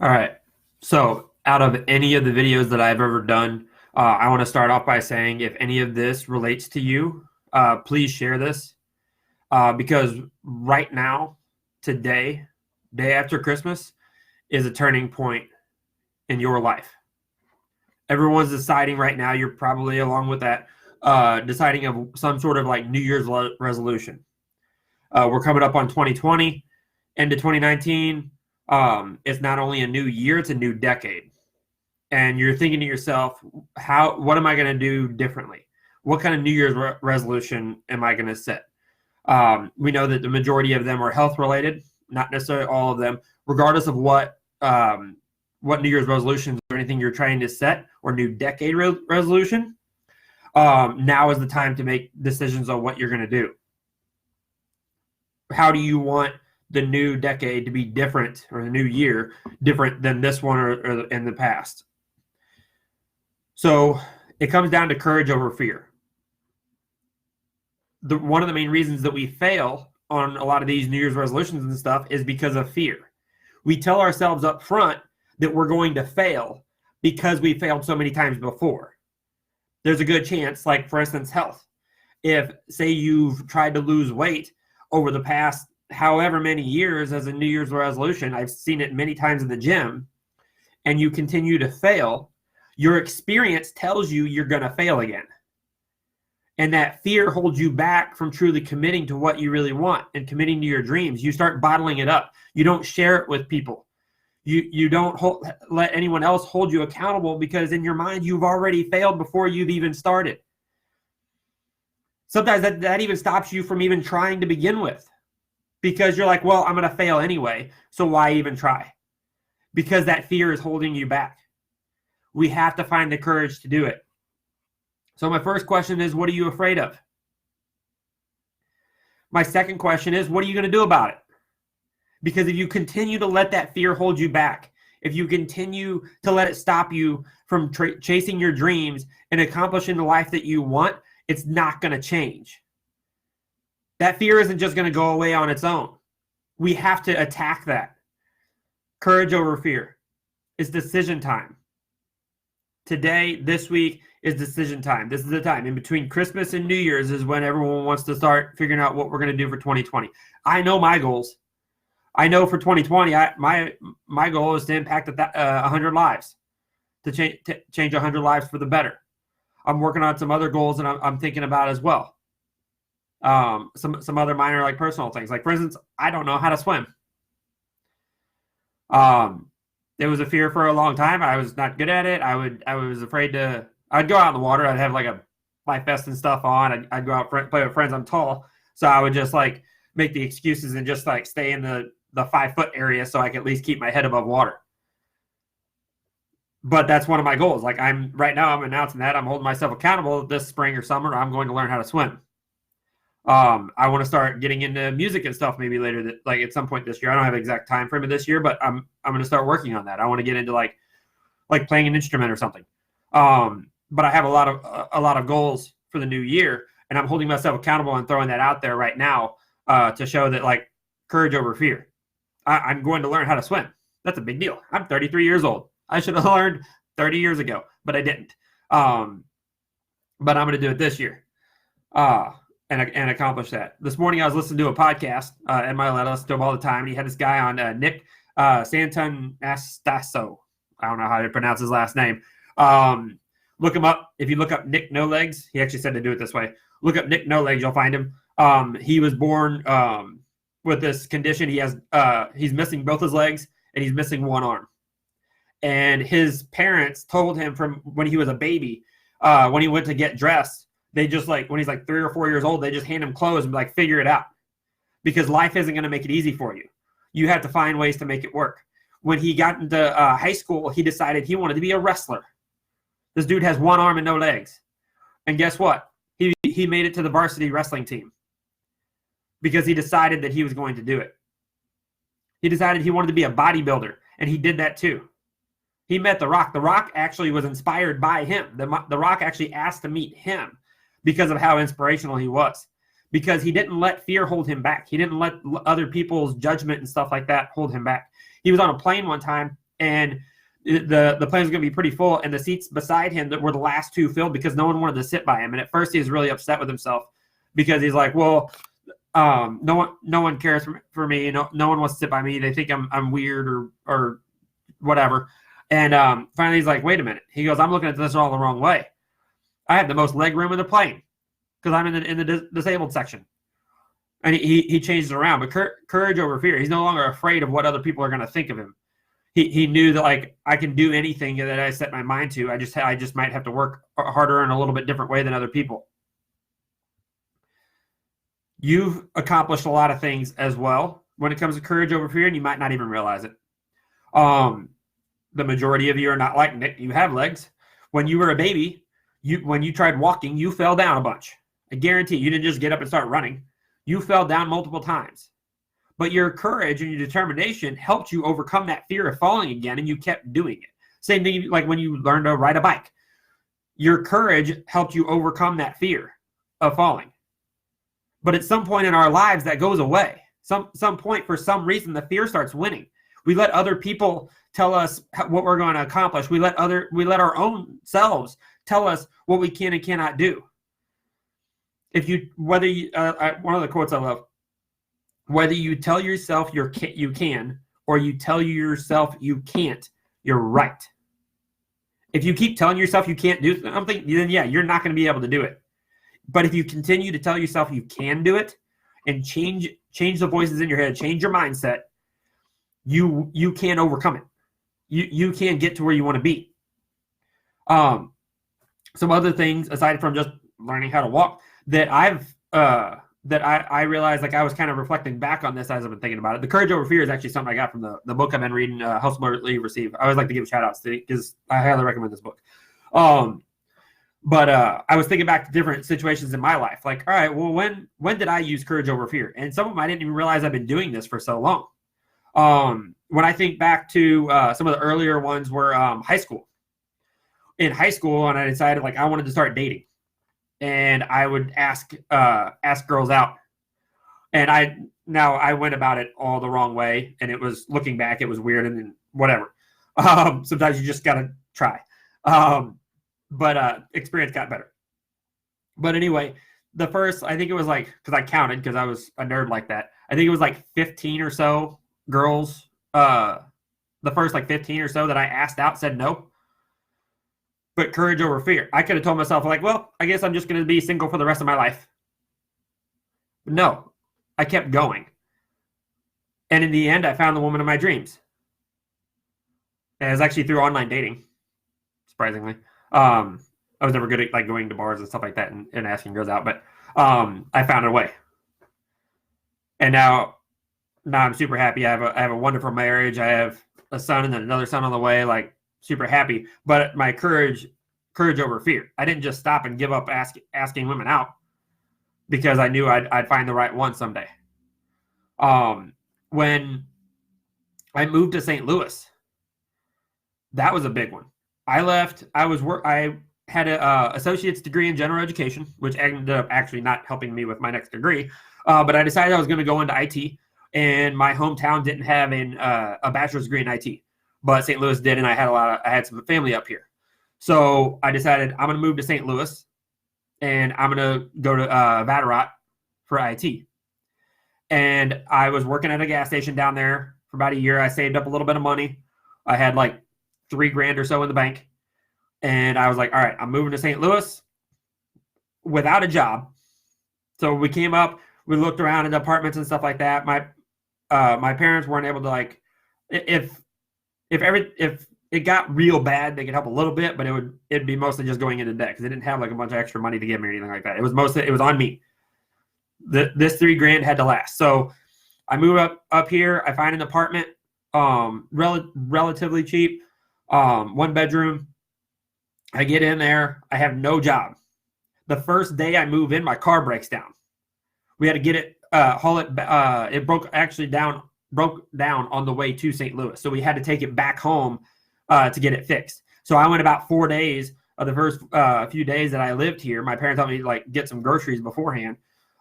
All right. So, out of any of the videos that I've ever done, I want to start off by saying if any of this relates to you, please share this because right now, today, day after Christmas, is a turning point in your life. Everyone's deciding right now, you're probably along with that, deciding of some sort of like New Year's resolution. We're coming up on 2020, into 2019. It's not only a new year, it's a new decade. And you're thinking to yourself, what am I going to do differently? What kind of New Year's resolution am I going to set? We know that the majority of them are health related, not necessarily all of them, regardless of what New Year's resolutions or anything you're trying to set or new decade resolution. Now is the time to make decisions on what you're going to do. How do you want the new decade to be different, or the new year different than this one or in the past? So it comes down to courage over fear. One of the main reasons that we fail on a lot of these New Year's resolutions and stuff is because of fear. We tell ourselves up front that we're going to fail because we failed so many times before. There's a good chance, like for instance, health. If, say, you've tried to lose weight over the past however many years as a New Year's resolution, I've seen it many times in the gym, and you continue to fail, your experience tells you you're going to fail again. And that fear holds you back from truly committing to what you really want and committing to your dreams. You start bottling it up. You don't share it with people. You don't let anyone else hold you accountable because in your mind, you've already failed before you've even started. Sometimes that even stops you from even trying to begin with because you're like, well, I'm going to fail anyway, so why even try? Because that fear is holding you back. We have to find the courage to do it. So my first question is, what are you afraid of? My second question is, what are you going to do about it? Because if you continue to let that fear hold you back, if you continue to let it stop you from chasing your dreams and accomplishing the life that you want, it's not going to change. That fear isn't just going to go away on its own. We have to attack that. Courage over fear. It's decision time. Today, this week, is decision time. This is the time. In between Christmas and New Year's is when everyone wants to start figuring out what we're going to do for 2020. I know my goals. I know for 2020, my goal is to impact 100 lives, to change 100 lives for the better. I'm working on some other goals that I'm thinking about as well. Some other minor, like personal things. Like, for instance, I don't know how to swim. It was a fear for a long time. I was not good at it. I was afraid to. I'd go out in the water. I'd have like a life vest and stuff on. I'd go out play with friends. I'm tall, so I would just like make the excuses and just like stay in the 5-foot area so I can at least keep my head above water. But that's one of my goals. Like right now, I'm announcing that I'm holding myself accountable this spring or summer. I'm going to learn how to swim. I want to start getting into music and stuff maybe later, like at some point this year. I don't have an exact time frame of this year, but I'm going to start working on that. I want to get into like playing an instrument or something. But I have a lot of goals for the new year, and I'm holding myself accountable and throwing that out there right now to show that like courage over fear. I'm going to learn how to swim. That's a big deal. I'm 33 years old. I should have learned 30 years ago, but I didn't. But I'm going to do it this year and accomplish that. This morning I was listening to a podcast, and I listen to him all the time, and he had this guy on, Nick Santonastaso. I don't know how to pronounce his last name. Look him up. If you look up Nick No Legs, he actually said to do it this way. Look up Nick No Legs, you'll find him. He was born with this condition. He's missing both his legs and he's missing one arm. And his parents told him from when he was a baby, when he went to get dressed, they just like, when he's like 3 or 4 years old, they just hand him clothes and be like, figure it out. Because life isn't going to make it easy for you. You have to find ways to make it work. When he got into high school, he decided he wanted to be a wrestler. This dude has one arm and no legs. And guess what? He made it to the varsity wrestling team because he decided that he was going to do it. He decided he wanted to be a bodybuilder, and he did that too. He met The Rock. The Rock actually was inspired by him. The Rock actually asked to meet him because of how inspirational he was, because he didn't let fear hold him back. He didn't let other people's judgment and stuff like that hold him back. He was on a plane one time, and the plane was going to be pretty full, and the seats beside him that were the last two filled because no one wanted to sit by him. And at first he was really upset with himself because he's like, well, no one cares for me. No one wants to sit by me. They think I'm weird or whatever. And finally he's like, wait a minute. He goes, I'm looking at this all the wrong way. I have the most leg room in the plane because I'm in the disabled section. And he changed it around. But courage over fear. He's no longer afraid of what other people are going to think of him. He knew that, like, I can do anything that I set my mind to. I just might have to work harder in a little bit different way than other people. You've accomplished a lot of things as well when it comes to courage over fear, and you might not even realize it. The majority of you are not like Nick. You have legs. When you were a baby, when you tried walking, you fell down a bunch. I guarantee you didn't just get up and start running. You fell down multiple times. But your courage and your determination helped you overcome that fear of falling again, and you kept doing it. Same thing like when you learned to ride a bike. Your courage helped you overcome that fear of falling. But at some point in our lives, that goes away. Some point, for some reason, the fear starts winning. We let other people tell us what we're going to accomplish. We let our own selves tell us what we can and cannot do. One of the quotes I love, whether you tell yourself you can or you tell yourself you can't, you're right. If you keep telling yourself you can't do something, then yeah, you're not going to be able to do it. But if you continue to tell yourself you can do it and change the voices in your head, change your mindset, you can overcome it. You can get to where you want to be. Some other things aside from just learning how to walk that I realized, like, I was kind of reflecting back on this as I've been thinking about it. The Courage Over Fear is actually something I got from the book I've been reading, Help Smartly Receive. I always like to give shout outs to it because I highly recommend this book. But I was thinking back to different situations in my life. Like, all right, well, when did I use courage over fear? And some of them I didn't even realize I've been doing this for so long. When I think back to some of the earlier ones were high school. In high school, and I decided, like, I wanted to start dating. And I would ask girls out. And I went about it all the wrong way. And it was, looking back, it was weird and whatever. Sometimes you just got to try. But experience got better. But anyway, the first, I think it was like, because I counted because I was a nerd like that. I think it was like 15 or so girls. The first like 15 or so that I asked out said no. But courage over fear. I could have told myself, like, well, I guess I'm just going to be single for the rest of my life. But no, I kept going. And in the end, I found the woman of my dreams. And it was actually through online dating, surprisingly. I was never good at, like, going to bars and stuff like that and asking girls out, but I found a way. And now I'm super happy. I have a wonderful marriage. I have a son and then another son on the way. Like, super happy. But my courage over fear. I didn't just stop and give up asking women out because I knew I'd find the right one someday. When I moved to St. Louis, that was a big one. I left. I had an associate's degree in general education, which ended up actually not helping me with my next degree. But I decided I was going to go into IT, and my hometown didn't have a bachelor's degree in IT. But St. Louis did, and I had some family up here. So I decided I'm going to move to St. Louis, and I'm going to go to Vatterott for IT. And I was working at a gas station down there for about a year. I saved up a little bit of money. I had like $3,000 or so in the bank. And I was like, all right, I'm moving to St. Louis without a job. So we came up, we looked around in apartments and stuff like that. My parents weren't able to, like, if it got real bad, they could help a little bit, but it'd be mostly just going into debt because they didn't have like a bunch of extra money to give me or anything like that. It was on me. This $3,000 had to last. So I move up here. I find an apartment, relatively cheap, 1 bedroom. I get in there. I have no job. The first day I move in, my car breaks down. We had to get it, haul it. It broke down on the way to St. Louis. So we had to take it back home to get it fixed. So I went about 4 days of the first few days that I lived here. My parents helped me, like, get some groceries beforehand.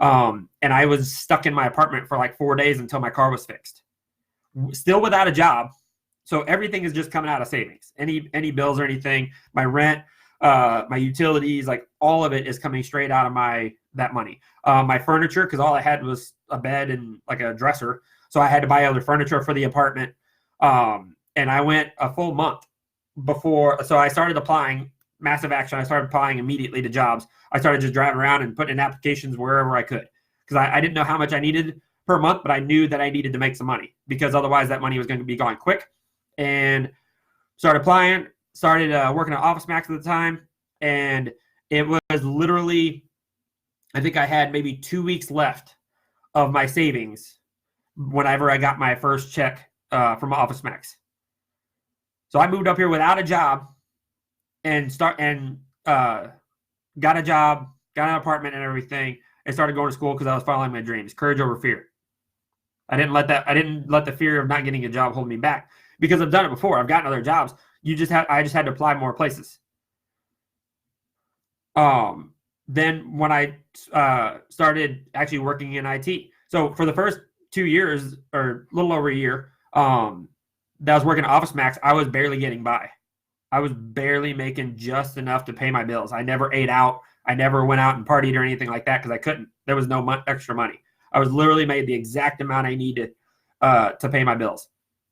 And I was stuck in my apartment for like 4 days until my car was fixed. Still without a job. So everything is just coming out of savings. Any bills or anything, my rent, my utilities, like all of it is coming straight out of that money. My furniture, because all I had was a bed and like a dresser, so I had to buy other furniture for the apartment. And I went a full month before, so I started applying. Massive action. I started applying immediately to jobs. I started just driving around and putting in applications wherever I could, because I didn't know how much I needed per month, but I knew that I needed to make some money, because otherwise that money was going to be going quick. And started applying, started working at Office Max at the time, and it was literally, I think I had maybe 2 weeks left of my savings whenever I got my first check from Office Max. So I moved up here without a job and got a job, got an apartment and everything, and started going to school because I was following my dreams. Courage over fear. I didn't let the fear of not getting a job hold me back, because I've done it before. I've gotten other jobs. I just had to apply more places. Then when I started actually working in IT, so for the first 2 years, or a little over a year, that I was working at Office Max, I was barely getting by. I was barely making just enough to pay my bills. I never ate out. I never went out and partied or anything like that, because I couldn't. There was no extra money. I was literally made the exact amount I needed to pay my bills.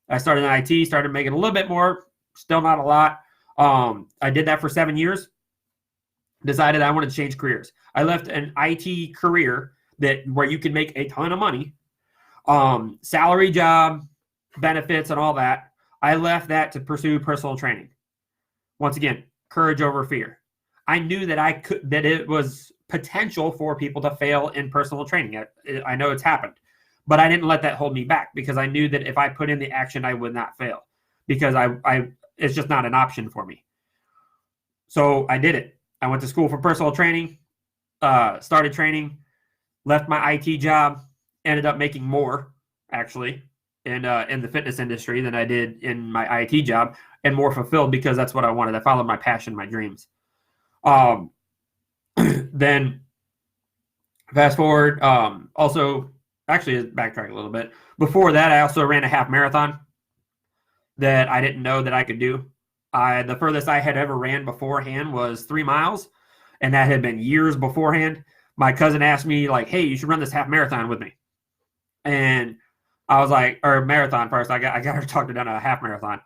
I started in IT, started making a little bit more, still not a lot. I did that for 7 years. Decided I wanted to change careers. I left an IT career where you can make a ton of money, salary job, benefits, and all that. I left that to pursue personal training. Once again, courage over fear. I knew that that it was potential for people to fail in personal training. I know it's happened, but I didn't let that hold me back, because I knew that if I put in the action, I would not fail, because it's just not an option for me. So I did it. I went to school for personal training, started training, left my IT job, ended up making more, actually, in the fitness industry than I did in my IT job, and more fulfilled, because that's what I wanted. I followed my passion, my dreams. Then fast forward, also, actually backtrack a little bit. Before that, I also ran a half marathon that I didn't know that I could do. The furthest I had ever ran beforehand was 3 miles, and that had been years beforehand. My cousin asked me, like, hey, you should run this half marathon with me. And I was like, or marathon first. I got her talked her down to a half marathon.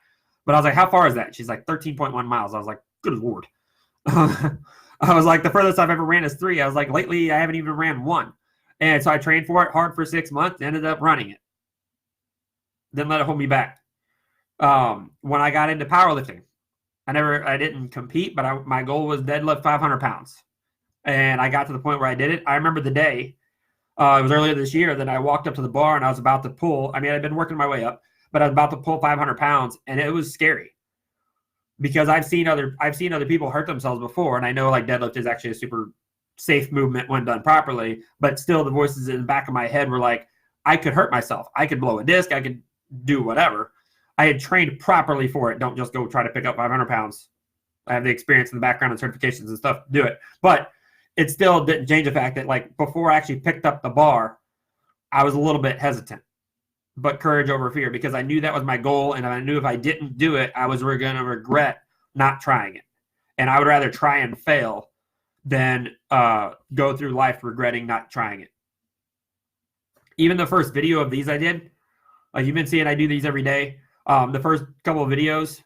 But I was like, how far is that? She's like, 13.1 miles. I was like, good Lord. I was like, the furthest I've ever ran is 3. I was like, lately I haven't even ran 1. And so I trained for it hard for 6 months, ended up running it. Didn't let it hold me back. When I got into powerlifting, I didn't compete, but my goal was deadlift 500 pounds. And I got to the point where I did it. I remember the day, it was earlier this year, that I walked up to the bar and I was about to pull. I mean, I'd been working my way up, but I was about to pull 500 pounds, and it was scary, because I've seen other people hurt themselves before, and I know like deadlift is actually a super safe movement when done properly, but still the voices in the back of my head were like, I could hurt myself. I could blow a disc. I could do whatever. I had trained properly for it. Don't just go try to pick up 500 pounds. I have the experience in the background and certifications and stuff to do it. But it still didn't change the fact that, like, before I actually picked up the bar, I was a little bit hesitant. But courage over fear, because I knew that was my goal, and I knew if I didn't do it, I was going to regret not trying it. And I would rather try and fail than go through life regretting not trying it. Even the first video of these I did, like you've been seeing, I do these every day. The first couple of videos,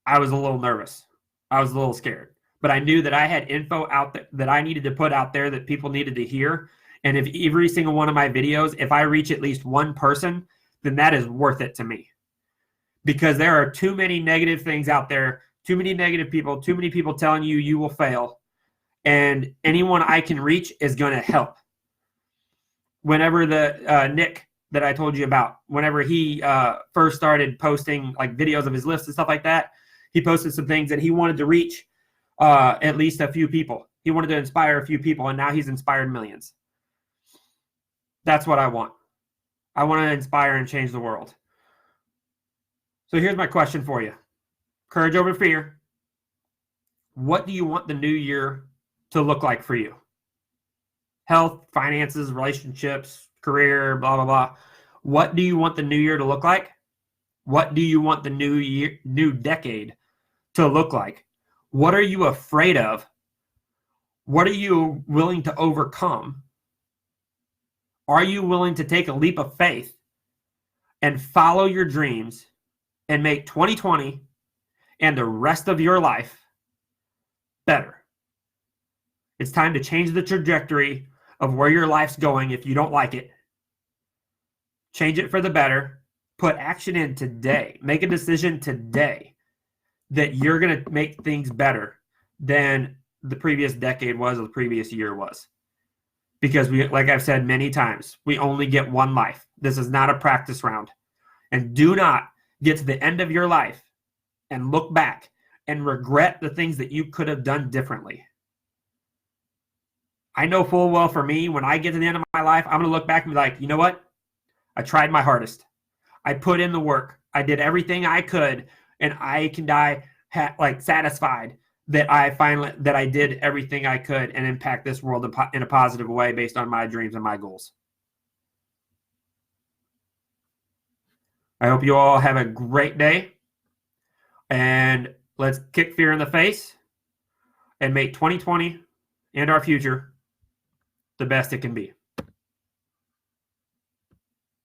I was a little nervous. I was a little scared. But I knew that I had info out there that I needed to put out there that people needed to hear. And if every single one of my videos, if I reach at least one person, then that is worth it to me. Because there are too many negative things out there, too many negative people, too many people telling you you will fail. And anyone I can reach is going to help. Whenever the Nick that I told you about, whenever he first started posting like videos of his lifts and stuff like that, he posted some things that he wanted to reach at least a few people. He wanted to inspire a few people, and now he's inspired millions. That's what I want. I want to inspire and change the world. So here's my question for you. Courage over fear. What do you want the new year to look like for you? Health, finances, relationships, career, blah, blah, blah. What do you want the new year to look like? What do you want the new decade to look like? What are you afraid of? What are you willing to overcome? Are you willing to take a leap of faith and follow your dreams and make 2020 and the rest of your life better? It's time to change the trajectory of where your life's going if you don't like it. Change it for the better. Put action in today. Make a decision today that you're going to make things better than the previous decade was or the previous year was. Because we, like I've said many times, we only get one life. This is not a practice round. And do not get to the end of your life and look back and regret the things that you could have done differently. I know full well for me, when I get to the end of my life, I'm going to look back and be like, you know what? I tried my hardest. I put in the work. I did everything I could, and I can die satisfied that I did everything I could and impact this world in a positive way based on my dreams and my goals. I hope you all have a great day, and let's kick fear in the face and make 2020 and our future the best it can be.